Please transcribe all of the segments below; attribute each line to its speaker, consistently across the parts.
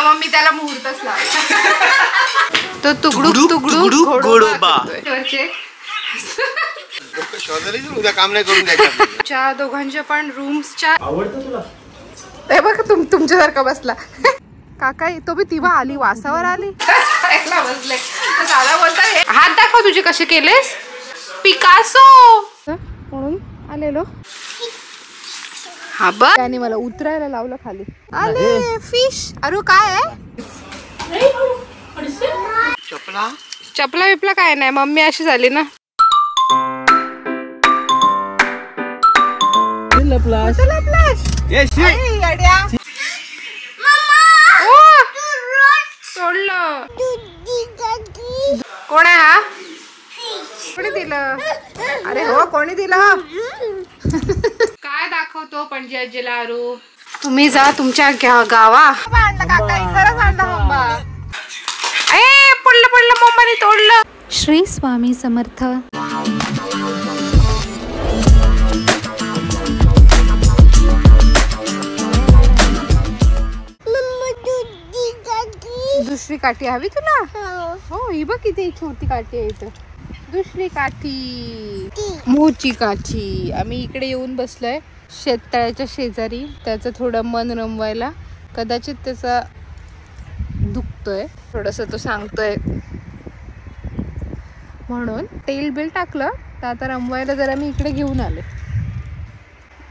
Speaker 1: मग मी त्याला मुहूर्तच लावला. तो तुगडूक तुगडूक घोडोबा
Speaker 2: उद्या काम नाही करून द्यायचं.
Speaker 1: दोघांच्या पण रूम्सच्या
Speaker 2: आवडतं तुला
Speaker 1: हे बघ तुमच्यासारखा बसला. काका तो बी तिवा आली वासावर आली बसले. दादा बोलतात हात दाखव तुझे कसे केलेस पिकासो म्हणून आलेलो. हा बघ त्याने मला उतरायला लावलं खाली. आले फिश. अरे काय आहे
Speaker 2: चपला
Speaker 1: चपला बिपला काय नाही. मम्मी अशी झाली ना. सोडलं. कोण आहे हा? कोणी दिलं? अरे हो कोणी दिलं? काय दाखवतो पणजी आजीला आरू. तुम्ही जा तुमच्या गावा. पडलं पडलं मम्माने तोडलं.
Speaker 3: श्री स्वामी समर्थ.
Speaker 1: दुसरी काठी हवी तुला? हो ही बघ किती छोटी काठी आहे इथं. दुसरी काठी मोठी काठी. आम्ही इकडे येऊन बसलोय शेततळ्याच्या शेजारी. त्याचं थोडं मन रमवायला. कदाचित त्याचा दुखतोय थोडस तो सांगतोय म्हणून तेल बिल टाकलं तर आता रमवायला जरा मी इकडे घेऊन आले.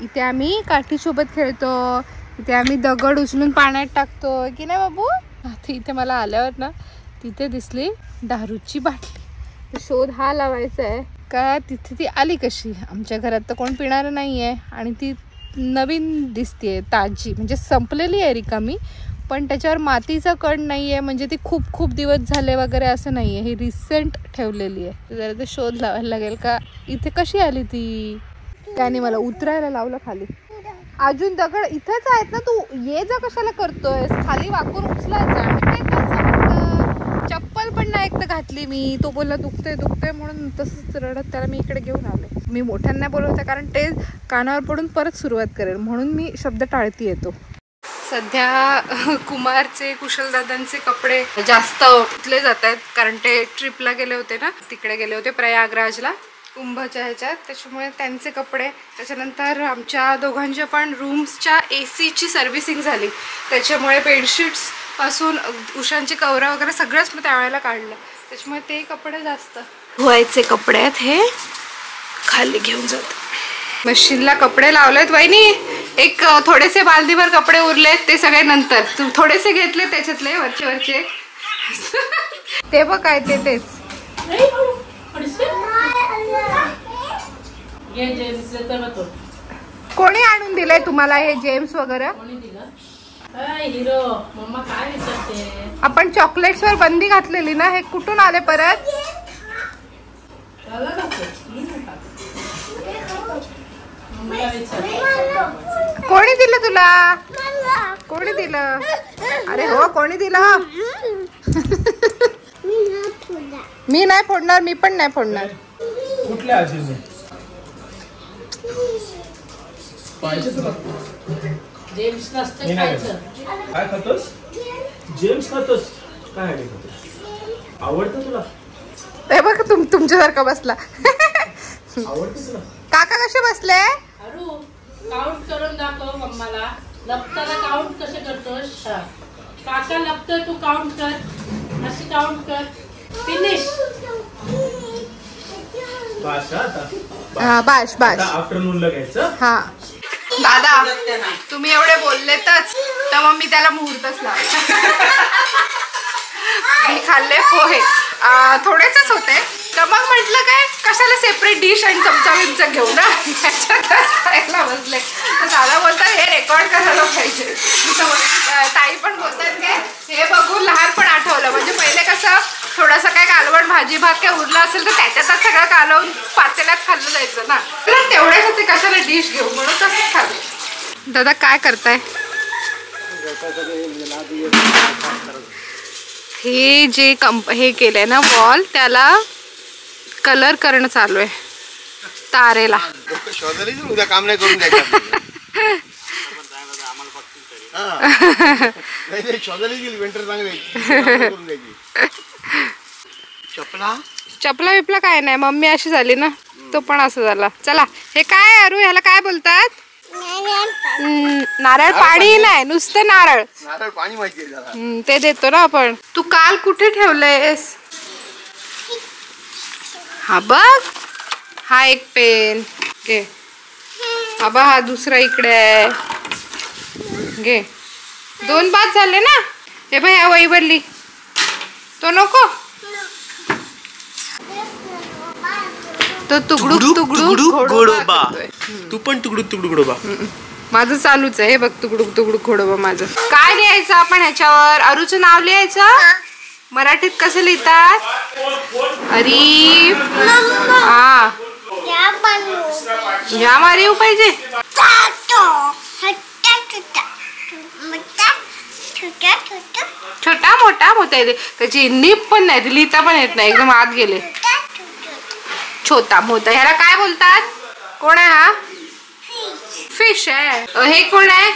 Speaker 1: इथे आम्ही काठी सोबत खेळतो. इथे आम्ही दगड उचलून पाण्यात टाकतो की नाही बाबू. आता इथे मला आल्यावर ना तिथे दिसली दारूची बाटली. शोध हा लावायचा आहे का तिथे ती आली कशी. आमच्या घरात तर कोण पिणार नाही आहे आणि ती नवीन दिसते ताजी म्हणजे संपलेली आहे रिकामी. पण त्याच्यावर मातीचा कण नाही आहे म्हणजे ती खूप खूप दिवस झाले वगैरे असं नाही आहे. ही रिसेंट ठेवलेली आहे. जरा ते शोध लावायला लागेल का इथे कशी आली ती. त्याने मला उतरायला लावलं खाली. अजून दगड इथंच आहेत ना. तू ये जा कशाला करतोय. खाली वाकून उचलायचा. चप्पल पण नाही एकदा घातली मी. तो बोलला दुखतंय दुखतंय म्हणून तसंच रडत त्याला मी इकडे घेऊन आले. मी मोठ्यांना बोलवते कारण ते कानावर पडून परत सुरुवात करेल म्हणून मी शब्द टाळती येतो. सध्या कुमारचे कुशलदादांचे कपडे जास्त धुतले जात आहेत कारण ते ट्रिपला गेले होते ना. तिकडे गेले होते प्रयागराजला कुंभच्या ह्याच्यात. त्याच्यामुळे त्यांचे कपडे. त्याच्यानंतर आमच्या दोघांच्या पण रूम्सच्या AC ची सर्व्हिसिंग झाली. त्याच्यामुळे बेडशीट्स पासून उशांची कवरं वगैरे सगळंच मी त्यावेळेला काढलं. त्याच्यामुळे ते कपडे जास्त धुवायचे कपडे आहेत. हे खाली घेऊन जातो. मशीनला कपडे लावलेत वहिनी. एक थोडेसे बालदीभर कपडे उरलेत ते सगळे नंतर. थोडेसे घेतले त्याच्यातले वरचे वरचे. ते बघ काय ते तेच. कोणी आणून दिलंय तुम्हाला हे जेम्स वगैरे? आपण चॉकलेट्स वर बंदी घातलेली ना. हे कुठून आले परत? कोणी दिलं तुला? कोणी दिलं? अरे हो कोणी दिलं? मी नाही फोडणार. मी पण नाही फोडणार.
Speaker 2: कुठल्या आजीने
Speaker 4: जेम्स नसते खायचं.
Speaker 2: काय खातोस? जेम्स खातोस? काय आवडतं तुला?
Speaker 1: हे बघ तुमच्यासारखा बसला.
Speaker 2: आवडतं तुला?
Speaker 1: काका कसे बसले?
Speaker 4: अरू काउंट करून दाखव मम्माला. लपताना काउंट कसे करतोस? काका लपतोय तू काउंट कर. अशी काउंट कर. फिनिश.
Speaker 2: बाश आता.
Speaker 1: हा बाश बाश.
Speaker 2: आफ्टरनूनला घ्यायचं.
Speaker 1: हा दादा तुम्ही एवढे बोललेतच तर मग मी त्याला मुहूर्तच लावला. मी खाल्ले पोहे थोडेसेच होते तर मग म्हटलं काय कशाला सेपरेट डिश आणि चमचा बिमचा घेऊ ना. खायला बसले तर दादा बोलतात हे रेकॉर्ड करायला पाहिजे. ताई पण बोलतात काय हे बघून लहानपण आठवलं. म्हणजे पहिले कसं थोडासा काय कालवण भाजी भात काय उरला असेल तर त्याच्यातच सगळं कालवून पातेल्यात खाल्लं जायचं ना. तेवढ्यासाठी कशाला डिश घेऊ म्हणून तसंच खाल्लं. दादा काय करताय? हे जे हे केलंय ना वॉल त्याला कलर करणं चालू आहे तारेला.
Speaker 2: उद्या काम नाही करून द्यायचं.
Speaker 5: नाही शोधायला गेली वेंटर चांगली
Speaker 1: चपला बिपला काय नाही, मम्मी अशी झाली ना, तो पण असं झाला. चला हे काय अरू, ह्याला काय बोलतात? नारळ पाणी नाही, नुसतं नारळ.
Speaker 5: नारळ पाणी माहिती
Speaker 1: ते देतो ना आपण. तू काल कुठे ठेवलंयस? हा बघ, हा एक पेन घे. बाबा हा दुसरा इकडे आहे, घे. 2 बाद झाले ना. हे बाई ह्या वहीवरली तो नको, तो तुकडूक तुकडूक घोडोबा.
Speaker 2: तू पण तुकडूक तुकडूक घोडोबा.
Speaker 1: माझं चालूच आहे हे बघ, तुकडूक तुकडूक घोडोबा. माझं काय लिहायचं आपण ह्याच्यावर? अरूचं नाव लिहायचं. मराठीत कसं लिहितात? अरी हा ह्या मारीव पाहिजे. छोटा मोठा मोठा येते, त्याची नीप पण नाही, लिहिता पण येत नाही, एकदम आत गेले. छोटा मोठा ह्याला काय बोलतात? कोण आहे हा? फिश आहे. हे कोण आहे?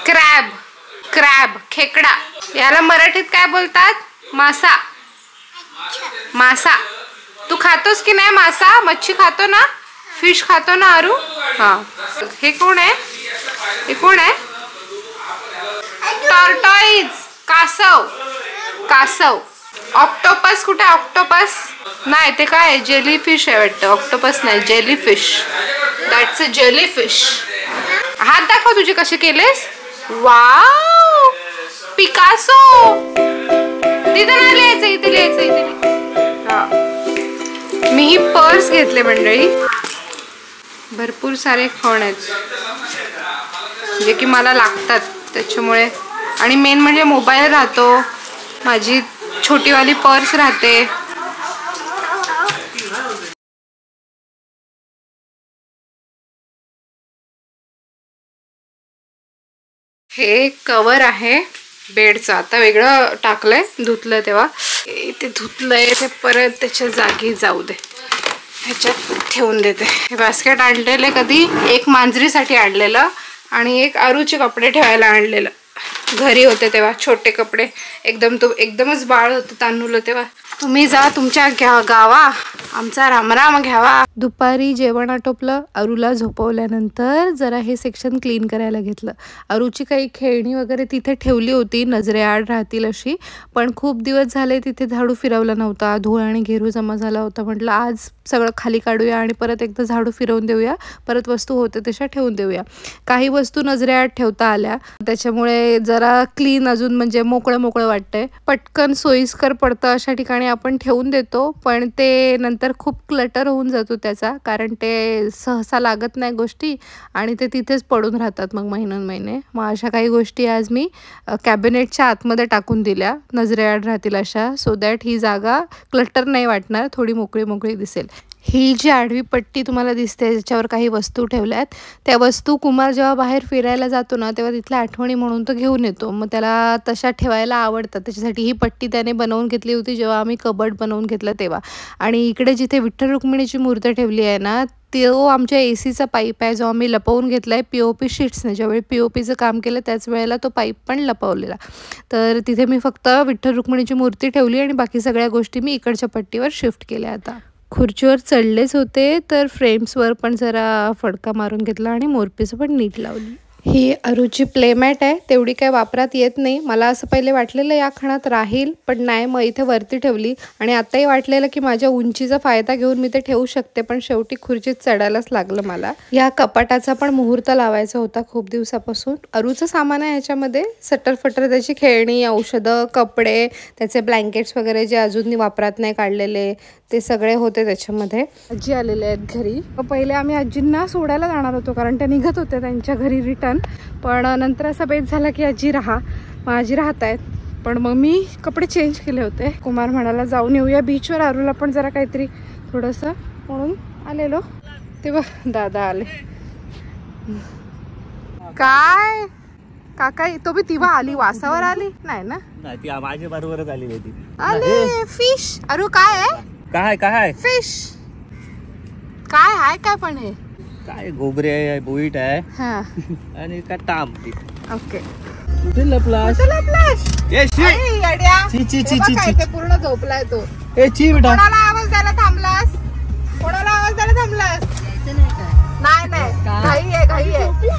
Speaker 1: क्रॅब. क्रॅब खेकडा. याला मराठीत काय बोलतात? मासा. मासा. तू खातोस की नाही मासा? मच्छी खातो ना? फिश खातो ना अरू? हा. हे कोण आहे? हे कोण आहे? टॉर्टॉइज. कासव. कासव. ऑक्टोपस कुठे? ऑक्टोपस नाही, ते काय जेलीफिश आहे वाटतं. ऑक्टोपस नाही, जेलीफिश. That's a jellyfish. हात दाखव तुझे कसे केलेस. Wow, Picasso. तिथे नाही लिहायचं, इथे लिहायचं, इथे. हा, मी ही पर्स घेतले मंडळी. भरपूर सारे खण आहेत जे की मला लागतात त्याच्यामुळे. आणि मेन म्हणजे मोबाईल राहतो, माझी छोटीवाली पर्स राहते. हे कवर आहे बेडचं, आता वेगळं टाकलंय, धुतलं तेव्हा. ते धुतलंय ते परत त्याच्या जागी जाऊ दे, ह्याच्यात ठेवून देते. हे बास्केट आणलेलं कधी, एक मांजरीसाठी आणलेलं आणि एक आरूचे कपडे ठेवायला आणलेलं. घरी होते तेव्हा छोटे कपडे, एकदमच बाळ होतं तान्हुलं तेव्हा. तुम्ही जा तुमच्या गावा, आमचा रामराम घ्यावा. दुपारी जेवण आटोपलं, अरूला झोपवल्यानंतर जरा हे सेक्शन क्लीन करायला घेतलं. अरूची काही खेळणी वगैरे तिथे ठेवली होती, नजरेआड राहतील अशी, पण खूप दिवस झाले तिथे झाडू फिरवला नव्हता, धूळ आणि घेरू जमा झाला होता. म्हटलं आज सगळं खाली काढूया आणि परत एकदा झाडू फिरवून देऊया, परत वस्तू होते तशा ठेवून देऊया. काही वस्तू नजरेआड ठेवता आल्या, त्याच्यामुळे जरा क्लीन अजून म्हणजे मोकळं वाटतंय. पटकन सोयीस्कर पडतं अशा ठिकाणी आपण ठेवून देतो, पण ते नंतर खूप क्लटर होऊन जातो त्याचा, कारण ते सहसा लागत नाही गोष्टी आणि ते तिथेच पडून राहतात मग महिने. मग अशा काही गोष्टी आज मी कॅबिनेटच्या आतमध्ये टाकून दिल्या, नजरेआड राहतील अशा, सो दॅट ही जागा क्लटर नाही वाटणार, थोडी मोकळी दिसेल. ही जी आडवी पट्टी तुम्हाला दिसते ज्याच्यावर काही वस्तू ठेवल्यात, त्या वस्तू कुमार जेव्हा बाहेर फिरायला जातो ना तेव्हा तिथल्या आठवणी म्हणून तो घेऊन येतो, मग त्याला तशा ठेवायला आवडतात. त्याच्यासाठी ही पट्टी त्याने बनवून घेतली होती जेव्हा आम्ही कबड बनवून घेतलं तेव्हा. आणि इकडे जिथे विठ्ठल रुक्मिणीची मूर्ती ठेवली आहे ना, तो आमच्या AC चा पाईप आहे जो आम्ही लपवून घेतला आहे POP शीट्सने. ज्यावेळी POPचं काम केलं त्याच वेळेला तो पाईप पण लपवलेला. तर तिथे मी फक्त विठ्ठल रुक्मिणीची मूर्ती ठेवली आणि बाकी सगळ्या गोष्टी मी इकडच्या पट्टीवर शिफ्ट केल्या. आता खुर्चीवर चढलेच होते तर फ्रेम्सवर पण जरा फडका मारून घेतला आणि मोरपीस पण नीट लावली. ही अरूची प्लेमॅट आहे, तेवढी काय वापरात येत नाही. मला असं पहिले वाटलेलं या खणात राहील, पण नाही, मग इथे वरती ठेवली. आणि आताही वाटलेलं की माझ्या उंचीचा फायदा घेऊन मी ते ठेवू शकते, पण शेवटी खुर्चीत चढायलाच लागलं मला. या कपाटाचा पण मुहूर्त लावायचा होता खूप दिवसापासून. अरूचं सामान आहे ह्याच्यामध्ये, सटरफटर त्याची खेळणी, औषधं, कपडे, त्याचे ब्लँकेट्स वगैरे जे अजून वापरात नाही काढलेले ते सगळे होते त्याच्यामध्ये. आजी आलेले आहेत घरी. पहिले आम्ही आजींना सोडायला जाणार होतो कारण त्या निघत होत्या त्यांच्या घरी रिटर्न, पण नंतर असा बेत झाला की आजी राहा, मग आजी राहत आहेत. पण मग मी कपडे चेंज केले होते. कुमार म्हणाला जाऊन येऊया बीचवर, आरूला पण जरा काहीतरी थोडंसं म्हणून आलेलो, तेव्हा दादा आले. काय काका तो बी तिवा आली, वासावर आली नाही ना?
Speaker 2: ती माझ्या बरोबरच आली होती.
Speaker 1: आले फिश. अरू काय आहे?
Speaker 2: काय
Speaker 1: फिश काय आहे? काय पण हे
Speaker 2: काय घोबरे आहे, बोईट आहे
Speaker 1: हा
Speaker 2: आणि काय ताम.
Speaker 1: ओके.
Speaker 2: कुठे लपलास?
Speaker 1: कुठे लपलास?
Speaker 5: ए, शी.
Speaker 1: अरे, येड्या.
Speaker 2: ची, ची,
Speaker 1: हे
Speaker 2: ची,
Speaker 1: बघ
Speaker 2: ची,
Speaker 1: काय
Speaker 2: ची.
Speaker 1: ते पूर्ण झोपलाय तो.
Speaker 2: ए ची बेटा.
Speaker 1: कोणाला आवाज द्यायला थांबलास? कोणाला आवाज द्यायला थांबलास? नाही नाही, घाई आहे.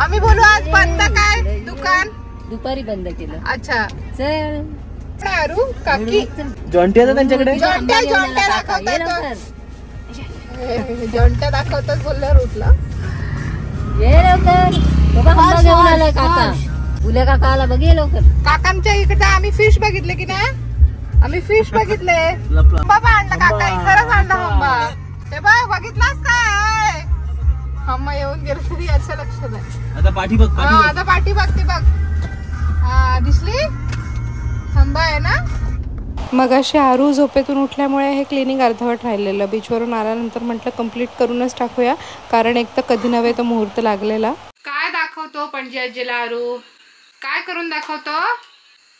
Speaker 1: आम्ही बोलू आज बंद काय दुकान?
Speaker 6: दुपारी बंद केलं.
Speaker 1: अच्छा.
Speaker 6: चल
Speaker 1: काय अरू काकी
Speaker 2: जॉन्टी आता त्यांच्याकडे.
Speaker 1: जॉन्ट्या दाखवतात बोलल्यावर उठला.
Speaker 6: ये लवकर. बाबा हंबा घेऊन आलाय काका. फुले काका आला बघ ये लवकर.
Speaker 1: काकांच्या इकडे आम्ही फिश बघितले की नाही? आम्ही फिश बघितले. बाबा आणला काका इकडंच आणला हंबा. ते बघ बघितलास काय? हंबा येऊन गेला तरी याचं लक्ष नाही.
Speaker 2: आता पाठी बघ.
Speaker 1: हा आता पाठी बघते बघ. हा दिसली हंबा आहे ना. मग अशी आरू झोपेतून उठल्यामुळे हे क्लिनिंग अर्धवट राहिलेलं. बीचवरून आल्यानंतर म्हटलं कम्प्लीट करूनच टाकूया, कारण एक तर कधी नव्हे तो मुहूर्त लागलेला. काय दाखवतो पणजी आजीला आरू? काय करून दाखवतो?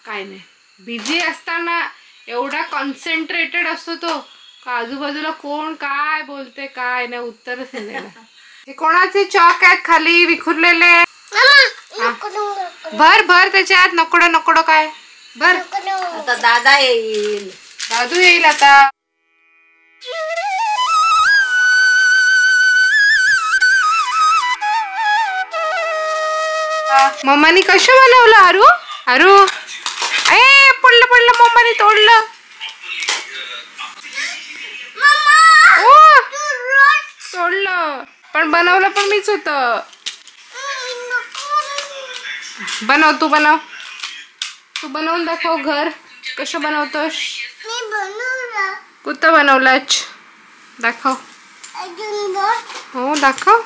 Speaker 1: काय नाही. बिझी असताना एवढा कॉन्सन्ट्रेटेड असतो तो का आजूबाजूला कोण काय बोलते काय नाही उत्तरच नाही. हे कोणाचे चॉक आहेत खाली विखुरलेले? भर भर त्याच्यात. नकोडो नकोडो काय भर.
Speaker 6: आता दादा येईल.
Speaker 1: दादू येईल आता. मम्मानी कसं बनवलं आरू? आरू ए पडलं पडलं. मम्मानी तोडलं. तोडलं पण बनवलं पण मीच होत. बनव तू बनव. तू बनवून दाखव घर कसं बनवतोस. कुठं बनवलाच दाखव. हो दाखव.